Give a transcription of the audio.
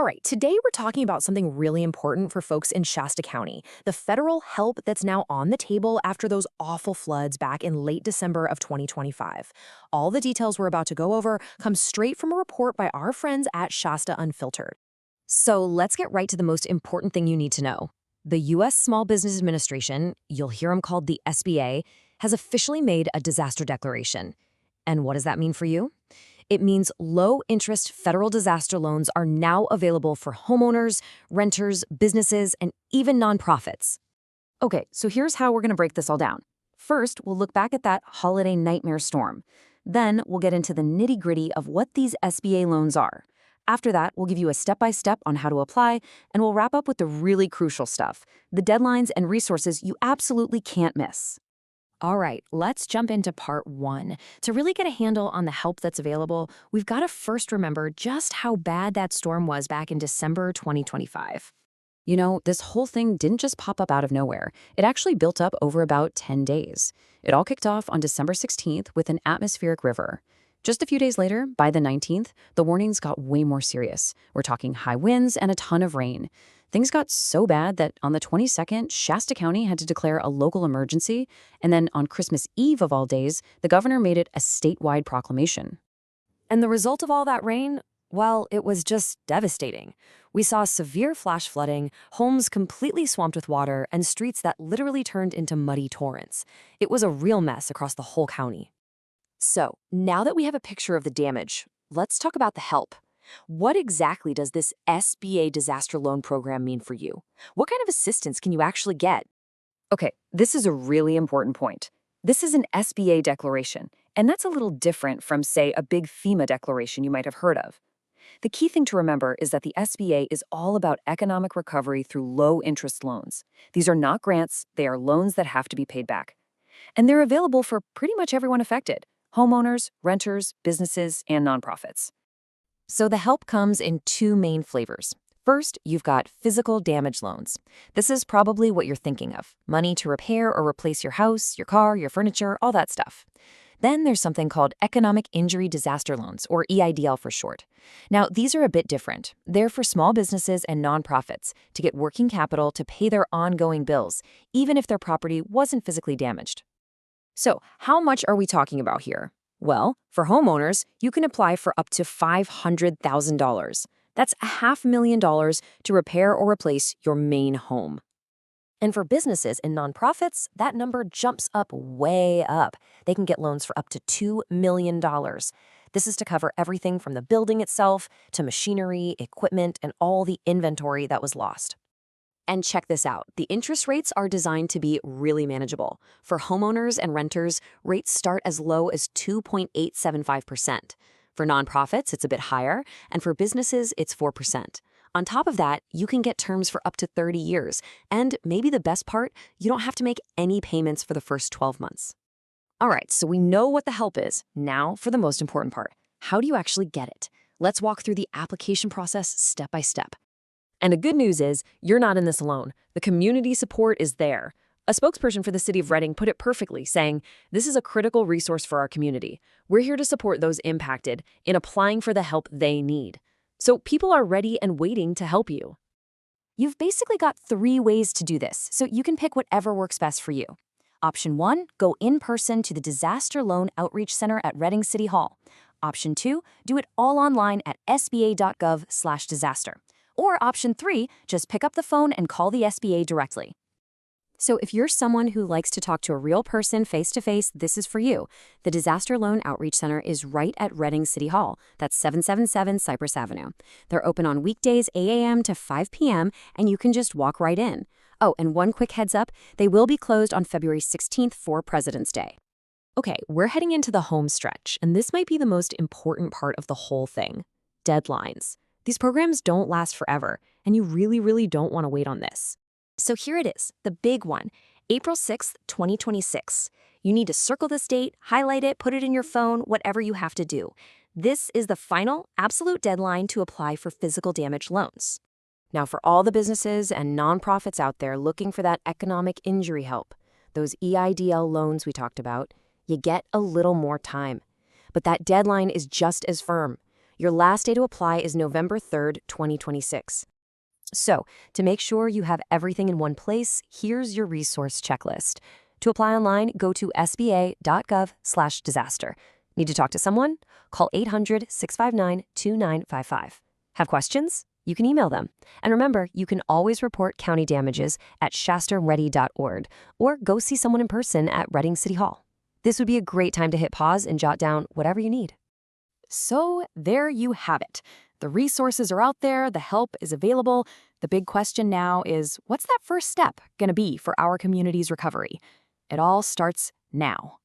All right, today we're talking about something really important for folks in Shasta County, the federal help that's now on the table after those awful floods back in late December of 2025. All the details we're about to go over come straight from a report by our friends at Shasta Unfiltered. So let's get right to the most important thing you need to know. The U.S. Small Business Administration, you'll hear them called the SBA, has officially made a disaster declaration. And what does that mean for you? It means low-interest federal disaster loans are now available for homeowners, renters, businesses, and even nonprofits. Okay, so here's how we're going to break this all down. First, we'll look back at that holiday nightmare storm. Then, we'll get into the nitty-gritty of what these SBA loans are. After that, we'll give you a step-by-step on how to apply, and we'll wrap up with the really crucial stuff, the deadlines and resources you absolutely can't miss. All right, let's jump into part one. To really get a handle on the help that's available, we've got to first remember just how bad that storm was back in December 2025. You know, this whole thing didn't just pop up out of nowhere. It actually built up over about 10 days. It all kicked off on December 16th with an atmospheric river. Just a few days later, by the 19th, the warnings got way more serious. We're talking high winds and a ton of rain. Things got so bad that on the 22nd, Shasta County had to declare a local emergency, and then on Christmas Eve of all days, the governor made it a statewide proclamation. And the result of all that rain? Well, it was just devastating. We saw severe flash flooding, homes completely swamped with water, and streets that literally turned into muddy torrents. It was a real mess across the whole county. So, now that we have a picture of the damage, let's talk about the help. What exactly does this SBA Disaster Loan Program mean for you? What kind of assistance can you actually get? Okay, this is a really important point. This is an SBA declaration, and that's a little different from, say, a big FEMA declaration you might have heard of. The key thing to remember is that the SBA is all about economic recovery through low-interest loans. These are not grants, they are loans that have to be paid back. And they're available for pretty much everyone affected: homeowners, renters, businesses, and nonprofits. So the help comes in two main flavors. First, you've got physical damage loans. This is probably what you're thinking of: money to repair or replace your house, your car, your furniture, all that stuff. Then there's something called Economic Injury Disaster Loans, or EIDL for short. Now, these are a bit different. They're for small businesses and nonprofits to get working capital to pay their ongoing bills, even if their property wasn't physically damaged. So, how much are we talking about here? Well, for homeowners, you can apply for up to $500,000. That's $500,000 to repair or replace your main home. And for businesses and nonprofits, that number jumps up way up. They can get loans for up to $2 million. This is to cover everything from the building itself to machinery, equipment, and all the inventory that was lost. And check this out. The interest rates are designed to be really manageable. For homeowners and renters, rates start as low as 2.875%. For nonprofits, it's a bit higher, and for businesses, it's 4%. On top of that, you can get terms for up to 30 years, and maybe the best part, you don't have to make any payments for the first 12 months. All right, so we know what the help is. Now for the most important part. How do you actually get it? Let's walk through the application process step by step. And the good news is, you're not in this alone. The community support is there. A spokesperson for the city of Redding put it perfectly, saying, "This is a critical resource for our community. We're here to support those impacted in applying for the help they need." So people are ready and waiting to help you. You've basically got 3 ways to do this, so you can pick whatever works best for you. Option 1, go in person to the Disaster Loan Outreach Center at Redding City Hall. Option 2, do it all online at sba.gov/disaster. Or option 3, just pick up the phone and call the SBA directly. So if you're someone who likes to talk to a real person face-to-face, this is for you. The Disaster Loan Outreach Center is right at Redding City Hall. That's 777 Cypress Avenue. They're open on weekdays 8 a.m. to 5 p.m., and you can just walk right in. Oh, and one quick heads up, they will be closed on February 16th for President's Day. Okay, we're heading into the home stretch, and this might be the most important part of the whole thing: deadlines. These programs don't last forever, and you really don't want to wait on this. So here it is, the big one, April 6th, 2026. You need to circle this date, highlight it, put it in your phone, whatever you have to do. This is the final, absolute deadline to apply for physical damage loans. Now, for all the businesses and nonprofits out there looking for that economic injury help, those EIDL loans we talked about, you get a little more time. But that deadline is just as firm. Your last day to apply is November 3rd, 2026. So, to make sure you have everything in one place, here's your resource checklist. To apply online, go to sba.gov/disaster. Need to talk to someone? Call 800-659-2955. Have questions? You can email them. And remember, you can always report county damages at shastaready.org or go see someone in person at Reading City Hall. This would be a great time to hit pause and jot down whatever you need. So there you have it. The resources are out there, the help is available. The big question now is, what's that first step going to be for our community's recovery? It all starts now.